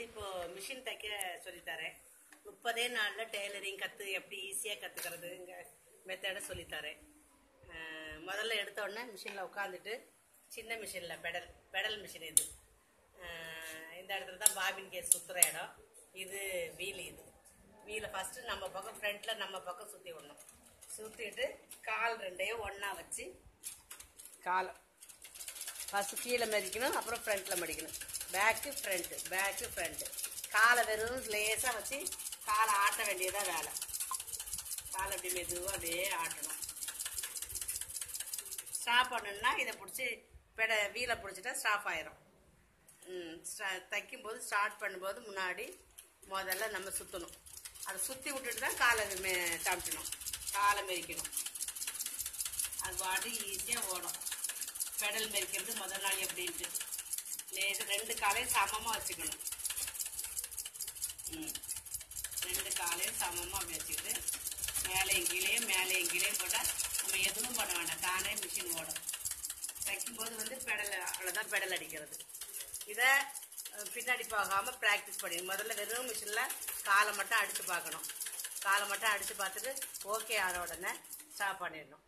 இப்போ மிஷின் தைக்க சொல்லித்தரேன். 30 நாளில் டெய்லரிங் எப்படி ஈஸியாக கற்றுக்கிறதுங்க மெத்தடை சொல்லித்தரேன். முதல்ல எடுத்த உடனே மிஷினில் உட்காந்துட்டு சின்ன மிஷினில் பெடல் மிஷின் இது. இந்த இடத்துல தான் பாபின் கேஸ் சுற்றுற இடம். இது வீலை ஃபஸ்ட்டு நம்ம பக்கம் ஃப்ரண்ட்டில் நம்ம பக்கம் சுற்றி விடணும். சுற்றிட்டு கால் ரெண்டையும் ஒன்றா வச்சு காலை ஃபஸ்ட்டு கீழே மடிக்கணும், அப்புறம் ஃப்ரண்ட்டில் மடிக்கணும். பேக்கு ஃப்ரண்ட்டு காலை வெறும் லேசாக வச்சு காலை ஆட்ட வேண்டியதாக வேலை. காலை அப்படி மெதுவாக அப்படியே ஆட்டணும். ஸ்டாப் பண்ணணும்னா இதை பிடிச்சி வீலை பிடிச்சிட்டா ஸ்டாப் ஆயிரும். தைக்கும்போது ஸ்டார்ட் பண்ணும்போது முன்னாடி முதல்ல நம்ம சுற்றணும். அதை சுற்றி விட்டுட்டு தான் காலை காமிக்கணும், காலை மெரிக்கணும். அது பாட்டு ஈஸியாக ஓடும். பெடல் மெரிக்கிறது முதல் நாள் எப்படின்ட்டு ரெண்டு காலையும் சமமாக வச்சுக்கணும். ரெண்டு காலையும் சமமாக அப்படி வச்சுக்கிட்டு மேலேயும் கீழேயும் போட்டால் நம்ம எதுவும் பண்ண வேண்டாம், தானே மிஷின் ஓடும். தைக்கும்போது பெடல் அவ்வளோதான், பெடல் அடிக்கிறது. இதை பின்னாடி போகாமல் ப்ராக்டிஸ் பண்ணி முதல்ல வெறும் மிஷினில் காலை மட்டும் அடித்து பார்க்கணும். காலை மட்டும் அடித்து பார்த்துட்டு ஓகே ஆன உடனே ஸ்டாப் பண்ணிடணும்.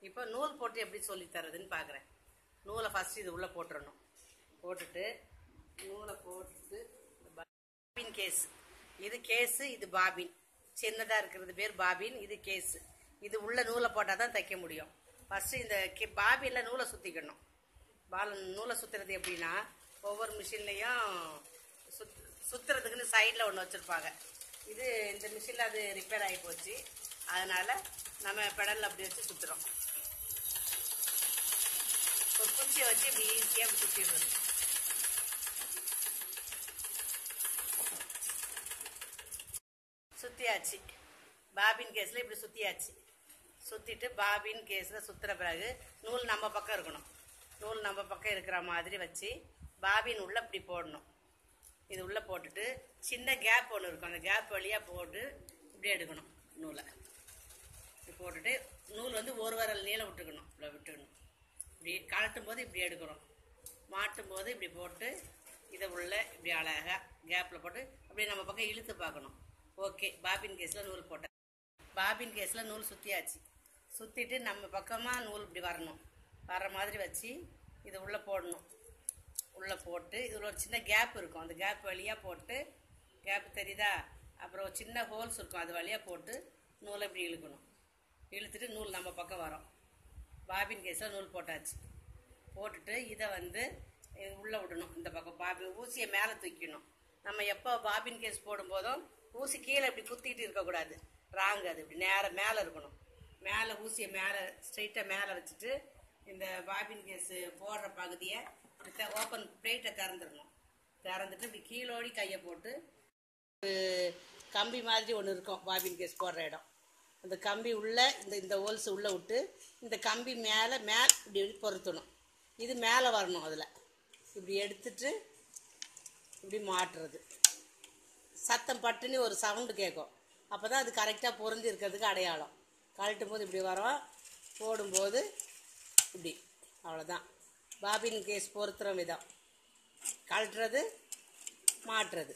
இப்போ நூல் போட்டு எப்படி சொல்லித்தரதுன்னு பார்க்குறேன். நூலை ஃபஸ்ட்டு இது உள்ளே போட்டுடணும். போட்டுட்டு நூலை போட்டுட்டு பாபின் கேஸ், இது கேஸு, இது பாபின். சின்னதாக இருக்கிறது பேர் பாபின், இது கேஸு. இது உள்ள நூலை போட்டால் தான் தைக்க முடியும். ஃபஸ்ட்டு இந்த பாபினில் நூலை சுற்றிக்கணும். நூலை சுற்றுறது எப்படின்னா, ஒவ்வொரு மிஷின்லேயும் சுற்றுறதுக்குன்னு சைடில் ஒன்று வச்சுருப்பாங்க. இந்த மிஷினில் அது ரிப்பேர் ஆகி போச்சு, அதனால் நம்ம பெடலில் அப்படி வச்சு சுற்றுறோம். ஒரு குச்சியை வச்சு இப்படி ஈஸியாக சுற்றிடுறது. சுற்றியாச்சு. பாபின் கேஸில் இப்படி சுற்றியாச்சு. சுற்றிட்டு பாபின் கேஸில் சுற்றுற பிறகு நூல் நம்ம பக்கம் இருக்கணும். நூல் நம்ம பக்கம் இருக்கிற மாதிரி வச்சு பாபின் உள்ளே இப்படி போடணும். இது உள்ளே போட்டுட்டு சின்ன கேப் ஒன்று இருக்கும், அந்த கேப் வழியாக போட்டு இப்படி எடுக்கணும். நூலை போட்டுட்டு நூல் ஒரு விரல் நீளம் விட்டுக்கணும். இப்படி கழட்டும் போது இப்படி எடுக்கணும். மாட்டும் போது இப்படி போட்டு இதை உள்ள இப்படி அழகாக கேப்பில் போட்டு அப்படியே நம்ம பக்கம் இழுத்து பார்க்கணும். ஓகே, பாபின் கேஸில் நூல் போட்டேன். பாபின் கேஸில் நூல் சுற்றியாச்சு. சுற்றிட்டு நம்ம பக்கமாக நூல் இப்படி வரணும். வர்ற மாதிரி வச்சு இதை உள்ளே போடணும். உள்ளே போட்டு இதில் ஒரு சின்ன கேப் இருக்கும், அந்த கேப் வழியாக போட்டு, கேப் தெரியுதா, அப்புறம் ஒரு சின்ன ஹோல்ஸ் இருக்கும், அது வழியாக போட்டு நூலை இப்படி இழுக்கணும். இழுத்துட்டு நூல் நம்ம பக்கம் வரும். பாபின் கேஸில் நூல் போட்டாச்சு. போட்டுட்டு இதை உள்ளே விடணும். இந்த பக்கம் ஊசியை மேலே தூக்கணும். நம்ம எப்போ பாபின் கேஸ் போடும்போதும் ஊசி கீழே இப்படி குத்திட்டு இருக்கக்கூடாது, ராங். அது இப்படி நேராக மேலே இருக்கணும். மேலே ஊசியை மேலே ஸ்ட்ரைட்டாக மேலே வச்சுட்டு இந்த பாபின் கேஸு போடுற பகுதியை ஓப்பன் பிளேட்டை திறந்துடணும். திறந்துட்டு இப்படி கீழோடி கையை போட்டு கம்பி மாதிரி ஒன்று இருக்கும் பாபின் கேஸ் போடுற இடம். அந்த கம்பி உள்ளே இந்த ஹோல்ஸ் உள்ளே விட்டு இந்த கம்பி மேலே இப்படி பொருத்தணும். இது மேலே வரணும். அதில் இப்படி எடுத்துட்டு இப்படி மாட்டுறது. சத்தம் பட்டுன்னு ஒரு சவுண்டு கேட்கும். அப்போ தான் அது கரெக்டாக பொருந்தி இருக்கிறதுக்கு அடையாளம். கழட்டும் போது இப்படி வரும், போடும்போது இப்படி. அவ்வளோதான் பாபின் கேஸ் பொருத்துகிற விதம். கழட்டுறது, மாட்டுறது.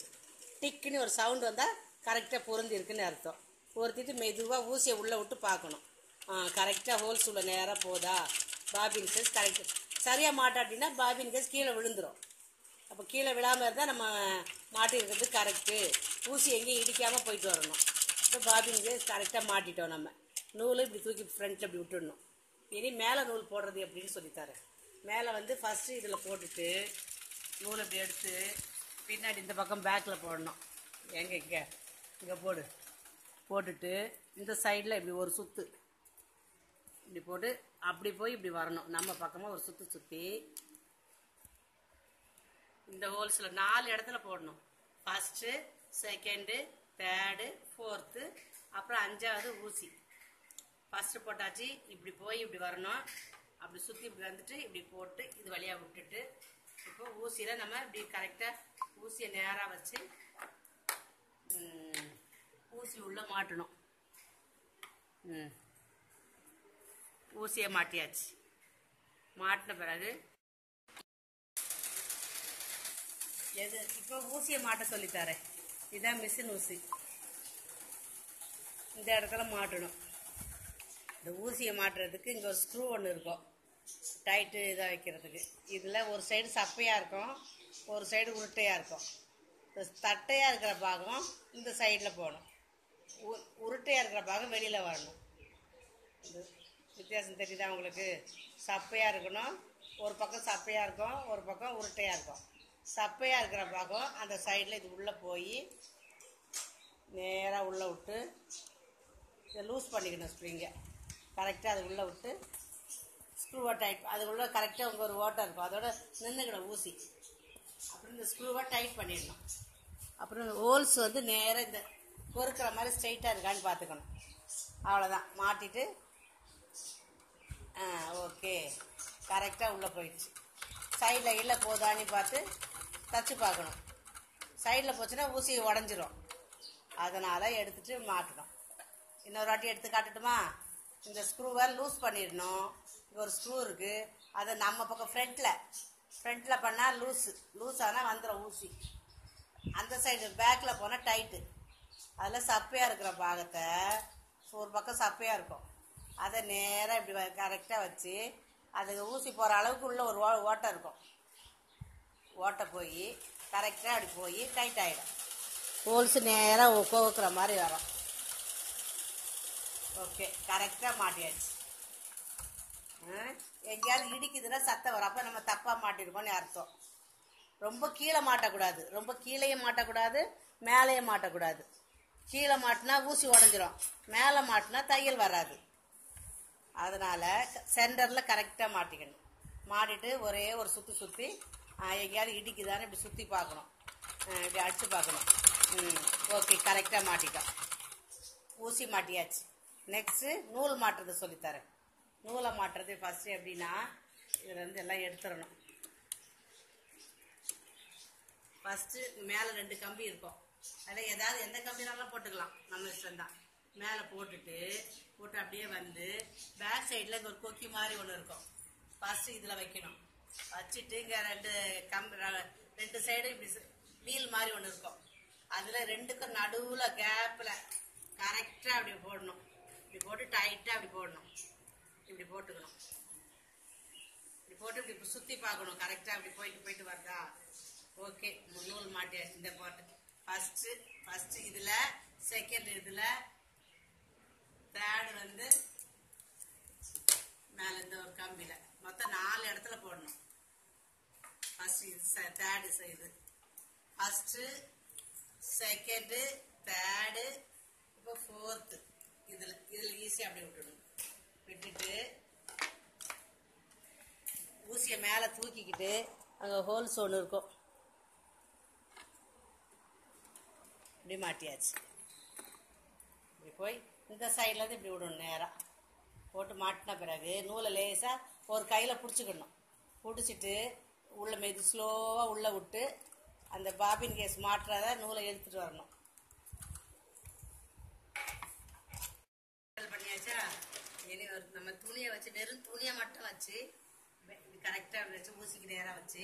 டிக்குன்னு ஒரு சவுண்டு வந்தால் கரெக்டாக பொருந்தி இருக்குன்னு அர்த்தம். பொருத்திட்டு மெதுவாக ஊசியை உள்ளே விட்டு பார்க்கணும். கரெக்டாக ஹோல்ஸ் உள்ள நேராக போதா. பாபின் கேஸ் கரெக்டு சரியாக மாட்டாட்டினா பாபின் கேஸ் கீழே விழுந்துடும். அப்போ கீழே விழாமல் இருந்தால் நம்ம மாட்டிருக்கிறது கரெக்டு. ஊசி எங்கேயும் இடிக்காமல் போயிட்டு வரணும். இப்போ பாபின் கேஸ் கரெக்டாக மாட்டிட்டோம். நம்ம நூல் இப்படி தூக்கி ஃப்ரண்ட்டில் இப்படி விட்டுடணும். இனி மேலே நூல் போடுறது எப்படின்னு சொல்லித்தரேன். மேலே ஃபஸ்ட்டு இதில் போட்டுட்டு நூலை இப்படி எடுத்து பின்னாடி இந்த பக்கம் பேக்கில் போடணும். இங்கே போட்டுட்டு இந்த சைடில் இப்படி ஒரு சுற்று இப்படி போட்டு அப்படி போய் இப்படி வரணும். நம்ம பக்கமாக ஒரு சுற்றி இந்த ஹோல்ஸில் 4 இடத்துல போடணும். ஃபஸ்ட்டு, செகண்டு, தேர்டு, ஃபோர்த்து, அப்புறம் 5ஆவது ஊசி. ஃபஸ்ட்டு போட்டாச்சு. இப்படி போய் இப்படி வரணும். அப்படி சுற்றி இப்படி வந்துட்டு இப்படி போட்டு இது வழியாக விட்டுட்டு இப்போ ஊசியில் நம்ம இப்படி கரெக்டாக ஊசியை நேராக வச்சு ஊசி உள்ளே மாட்டணும். ஊசியை மாட்டியாச்சு. மாட்டின பிறகு எது இப்போ ஊசியை மாட்ட சொல்லித்தரேன். இதுதான் மிஷின் ஊசி. இந்த இடத்துல மாட்டணும். இந்த ஊசியை மாட்டுறதுக்கு இங்கே ஒரு ஸ்க்ரூ ஒன்று இருக்கும், டைட்டு இதாக வைக்கிறதுக்கு. இதில் ஒரு சைடு சப்பையாக இருக்கும், ஒரு சைடு உருட்டையாக இருக்கும். இந்த தட்டையாக இருக்கிற பாகம் இந்த சைடில் போகணும், உருட்டையாக இருக்கிற பாகம் வெளியில் வரணும். இது வித்தியாசம் தெரியுதா உங்களுக்கு? சப்பையாக இருக்கணும், ஒரு பக்கம் சப்பையாக இருக்கும், ஒரு பக்கம் உருட்டையாக இருக்கும். சப்பையாக இருக்கிற பாகம் அந்த சைடில் இது உள்ளே போய் நேராக உள்ளே விட்டு இதை லூஸ் பண்ணிக்கணும். ஸ்ப்ரிங்கை கரெக்டாக அது உள்ளே விட்டு ஸ்க்ரூவை டைட், அதுக்குள்ளே கரெக்டாக உங்கள் ஒரு ஓட்டை இருக்கும், அதோட நின்றுக்கணும் ஊசி. அப்புறம் இந்த ஸ்க்ரூவை டைட் பண்ணிடணும். அப்புறம் இந்த ஹோல்ஸ் வந்து நேராக இந்த பொறுக்கிற மாதிரி ஸ்ட்ரைட்டாக இருக்கான்னு பார்த்துக்கணும். அவ்வளோதான், மாட்டிட்டு ஓகே, கரெக்டாக உள்ளே போயிடுச்சு. சைடில் இல்லை போதான்னு பார்த்து தச்சு பார்க்கணும். சைடில் போச்சுன்னா ஊசி உடஞ்சிரும், அதனால் எடுத்துகிட்டு மாட்டணும். இன்னொரு வாட்டி எடுத்து காட்டட்டுமா? இந்த ஸ்க்ரூவை லூஸ் பண்ணிடணும். இங்கே ஒரு ஸ்க்ரூ இருக்குது, அதை நம்ம பக்கம் ஃப்ரண்ட்டில் பண்ணால் லூஸ் ஆனால் வந்துடும் ஊசி. அந்த சைடு பேக்கில் போனால் டைட்டு. அதில் சப்பையாக இருக்கிற பாகத்தை, ஒரு பக்கம் சப்பையாக இருக்கும், அதை நேராக இப்படி கரெக்டாக வச்சு அதுக்கு ஊசி போகிற அளவுக்கு உள்ள ஒரு ஓட்டை இருக்கும். ஓட்டை போய் கரெக்டாக அப்படி போய் டைட் ஆகிடும். ஹோல்ஸு நேராக கோவுக்கிற மாதிரி வரும். ஓகே, கரெக்டாக மாட்டியாச்சு. எங்கேயாவது இடிக்குதுன்னா சத்தம் வரும், அப்போ நம்ம தப்பாக மாட்டிருக்கோம்னு அர்த்தம். ரொம்ப கீழே மாட்டக்கூடாது, ரொம்ப கீழேயும் மாட்டக்கூடாது, மேலேயும் மாட்டக்கூடாது. கீழே மாட்டினா ஊசி உடஞ்சிரும், மேலே மாட்டினா தையல் வராது. அதனால் சென்டரில் கரெக்டாக மாட்டிக்கணும். மாட்டிட்டு ஒரே ஒரு சுற்றி எங்கேயாவது இடிக்குதான்னு இப்படி சுற்றி பார்க்கணும், இப்படி அடித்து பார்க்கணும். ஓகே, கரெக்டாக மாட்டிட்டோம். ஊசி மாட்டியாச்சு. நெக்ஸ்ட்டு நூல் மாட்டுறது சொல்லித்தரேன். நூலை மாட்டுறது ஃபஸ்ட்டு எப்படின்னா, இதில் இருந்து எல்லாம் எடுத்துடணும். ஃபஸ்ட்டு மேலே 2 கம்பி இருக்கும், அதில் ஏதாவது எந்த கம்பினாலும் போட்டுக்கலாம், நம்ம இஷ்டம்தான். மேலே போட்டு அப்படியே வந்து பேக் சைடில் இங்கே ஒரு கொக்கி மாதிரி ஒன்று இருக்கும், ஃபஸ்ட்டு இதில் வைக்கணும். வச்சுட்டு இங்கே 2 சைடு இப்படி வீல் மாதிரி ஒன்று இருக்கும், அதில் 2க்கும் நடுவில் கேப்பில் கரெக்டாக அப்படி போடணும். இப்படி போட்டு டைட்டாக அப்படி போடணும், இப்படி போட்டுக்கணும். இப்படி போட்டு இப்படி சுற்றி பார்க்கணும், கரெக்டாக அப்படி போயிட்டு வருதா? ஓகே, நூல் மாட்டியாச்சு. இந்த போட்டு ஃபஸ்ட்டு இதில், செகண்ட் இதில், தேர்டு வந்து மேலே இந்த ஒரு கம்பியில், மொத்தம் 4 இடத்துல போடணும். ஃபஸ்ட்டு இது தேர்டு இது, ஃபஸ்ட்டு செகண்டு தேர்டு, இப்போ ஃபோர்த்து. இதில் ஈஸியாக அப்படியே விட்டுட்டு ஊசியை மேலே தூக்கிக்கிட்டு அங்கே ஹோல்ஸ் ஒன்று இருக்கும், இப்படி மாட்டியாச்சு. இப்படி போய் இந்த சைட்லேருந்து இப்படி விடணும், நேராக போட்டு மாட்டின பிறகு நூலை லேசாக ஒரு கையில் பிடிச்சிக்கணும். பிடிச்சிட்டு உள்ள ஸ்லோவாக உள்ளே விட்டு அந்த பாபின் கேஸ் மாட்டுறத நூலை எடுத்துகிட்டு வரணும். பண்ணியாச்சா? இனி நம்ம துணியை வச்சு, வெறும் துணியை மட்டும் வச்சு கரெக்டாக வச்சு ஊசிக்கு நேராக வச்சு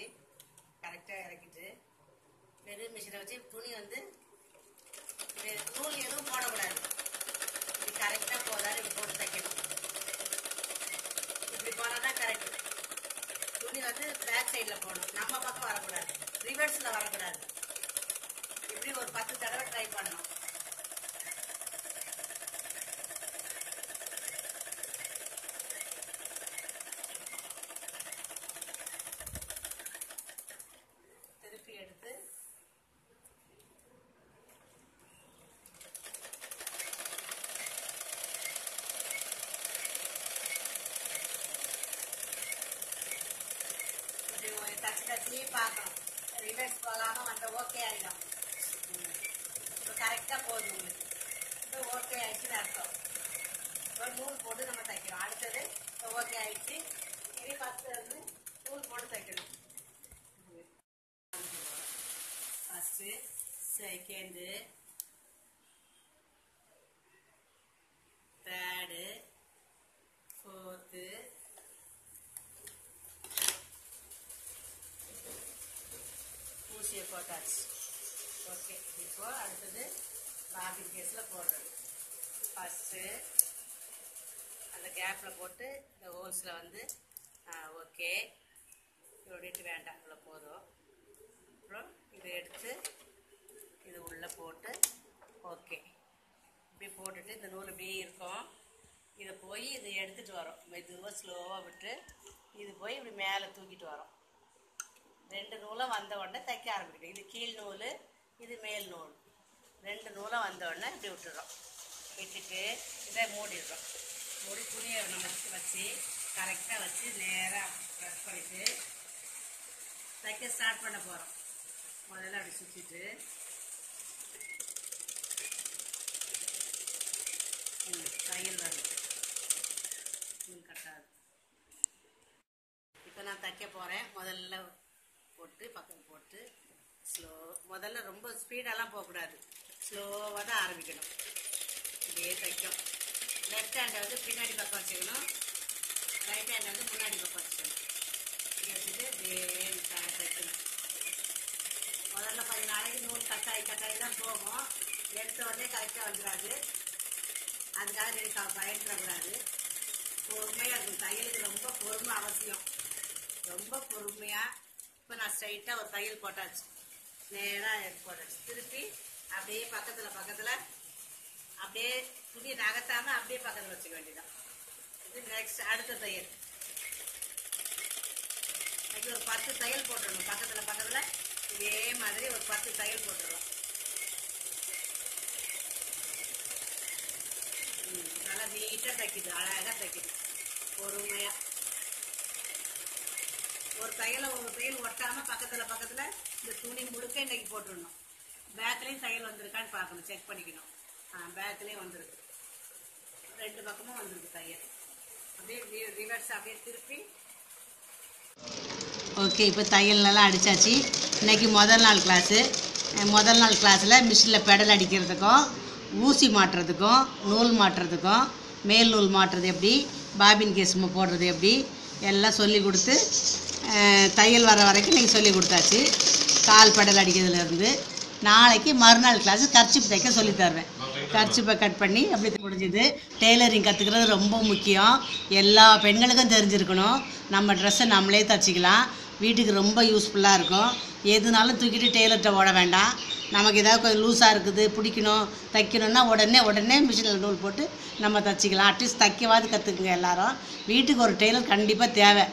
கரெக்டாக இறக்கிட்டு, வெறும் மிஷினை வச்சு துணி வந்து நூல் எதுவும் போடக்கூடாது, இப்படி கரெக்டாக போதாது இப்படி போட்டு தைக்கணும். இப்படி போனால் தான் கரெக்டு. துணி வந்து பேக் சைடில் போடணும், நம்ம பக்கம் வரக்கூடாது, ரிவர்ஸில் வரக்கூடாது. இப்படி ஒரு 10 தடவை ட்ரை பண்ணணும். திருப்பி எடுத்து தச்சு பார்க்கணும், ரிவர்ஸ் போகாமல் வந்த ஓகே ஆகிடும். இப்போ கரெக்டாக போகுது உங்களுக்கு, இப்போ ஓகே ஆகிடுச்சுன்னு அர்த்தம். இப்போ நூல் போட்டு நம்ம தைக்கணும். அடுத்தது இப்போ ஓகே ஆகிடுச்சு, இனி ஃபஸ்ட்டு வந்து நூல் போட்டு தைக்கணும். ஃபஸ்ட்டு செகண்டு தேர்டு ஃபோர்த்து ஊசியை போட்டு போட்டாச்சு. ஓகே, இப்போ அடுத்தது பாபின் கேஸில் போடுறது. ஃபஸ்ட்டு அந்த கேப்பில் போட்டு இந்த ஹோல்ஸில் வந்து ஓகே இப்படிட்டு வேண்டாம், இவ்வளோ போதும். அப்புறம் இதை எடுத்து இது உள்ளே போட்டு ஓகே இப்படி போட்டுட்டு இந்த நூல் இப்படியே இருக்கும். இதை போய் இதை எடுத்துகிட்டு வரோம். மெதுவாக ஸ்லோவாக விட்டு இது போய் இப்படி மேலே தூக்கிட்டு வரோம். 2 நூலும் வந்த உடனே தைக்க ஆரம்பிக்கணும். இது கீழ் நூல், இது மேல் நூல். 2 நூலும் வந்த உடனே இப்படி விட்டுடுறோம். விட்டுட்டு இதை மூடிடுறோம். மூடி துணியை நம்ம வச்சு கரெக்டாக வச்சு நேராக ப்ரெஸ் பண்ணிவிட்டு தைக்க ஸ்டார்ட் பண்ண போகிறோம். முதல்ல அப்படி சுற்றிட்டு தையல் வரும், கட்டாது. இப்போ நான் தைக்க போகிறேன். முதல்ல போட்டு பக்கம் போட்டு முதல்ல ரொம்ப ஸ்பீடெல்லாம் போகக்கூடாது, ஸ்லோவாக தான் ஆரம்பிக்கணும். இப்படியே தைக்கும். லெஃப்ட் ஹேண்டை வந்து பின்னாடி பக்கம் வச்சுக்கணும், ரைட் ஹேண்டை வந்து முன்னாடி பக்கம் வச்சுக்கணும். இப்படி வச்சுட்டு இப்படியே தைக்கணும். முதல்ல 10 நாளைக்கு நூல் கட்டாயி தான் போகும். எடுத்த உடனே கரெக்டாக வந்துடாது. அதுக்காக நீங்கள் பயன்படக்கூடாது. பொறுமையாக இருக்கும். தையலுக்கு ரொம்ப பொறுமை அவசியம், ரொம்ப பொறுமையாக. இப்போ நான் ஸ்ட்ரைட்டாக ஒரு தையல் போட்டாச்சு, நேராக எடுத்து போட்டாச்சு. திருப்பி அப்படியே பக்கத்தில் அப்படியே துணியை நகர்த்தாமல் அப்படியே பக்கத்தில் வச்சுக்க வேண்டியதான். இது நெக்ஸ்ட் அடுத்த தையல். இன்னைக்கு ஒரு 10 தையல் போட்டுடணும். பக்கத்தில் இதே மாதிரி ஒரு 10 தையல் போட்டுடலாம். நல்லா நீட்டாக தைக்குது, அழகாக தைக்குது, பொறுமையாக. ஒரு தையல் ஒட்டாமல் பக்கத்தில் இந்த துணி முழுக்க இன்னைக்கு போட்டுடணும். பேக்லேயும் தையல் வந்திருக்கான்னு பார்க்கணும், செக் பண்ணிக்கணும். பேக்லேயும் வந்திருக்கு, 2 பக்கமும் வந்திருக்கு தையல். அப்படியே ரிவர்ஸ் அப்படியே திருப்பி. ஓகே, இப்போ தையல் நல்லா அடித்தாச்சு. இன்றைக்கி முதல் நாள் கிளாஸில் மிஷினில் பெடல் அடிக்கிறதுக்கும் ஊசி மாட்டுறதுக்கும் நூல் மாட்டுறதுக்கும் மேல் நூல் மாட்டுறது எப்படி, பாபின் கேஸ் போடுறது எப்படி எல்லாம் சொல்லி கொடுத்து தையல் வர வரைக்கும் இன்றைக்கி சொல்லி கொடுத்தாச்சு. கால் பெடல் அடிக்கிறதுலேருந்து. நாளைக்கு மறுநாள் கிளாஸு கர்ச்சிப் தைக்க சொல்லித்தருவேன். கர்ச்சிப்பை கட் பண்ணி அப்படி முடிஞ்சுது. டெய்லரிங் கற்றுக்கிறது ரொம்ப முக்கியம். எல்லா பெண்களுக்கும் தெரிஞ்சிருக்கணும். நம்ம ட்ரெஸ்ஸை நம்மளே தைச்சிக்கலாம். வீட்டுக்கு ரொம்ப யூஸ்ஃபுல்லாக இருக்கும். எதுனாலும் தூக்கிட்டு டெய்லர்கிட்ட ஓட வேண்டாம். நமக்கு ஏதாவது கொஞ்சம் லூஸாக இருக்குது, பிடிக்கணும், தைக்கணுன்னா உடனே மிஷினில் நூல் போட்டு நம்ம தைச்சிக்கலாம். அட்லீஸ்ட் தைக்கவாது கற்றுக்குங்க எல்லாரும். வீட்டுக்கு ஒரு டெய்லர் கண்டிப்பாக தேவை,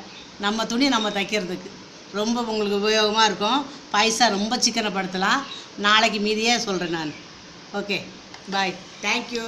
நம்ம துணி நம்ம தைக்கிறதுக்கு. ரொம்ப உங்களுக்கு உபயோகமாக இருக்கும். பைசா ரொம்ப சிக்கனப்படுத்தலாம். நாளைக்கு மீதியே சொல்கிறேன் நான். ஓகே, பாய், தேங்க்யூ.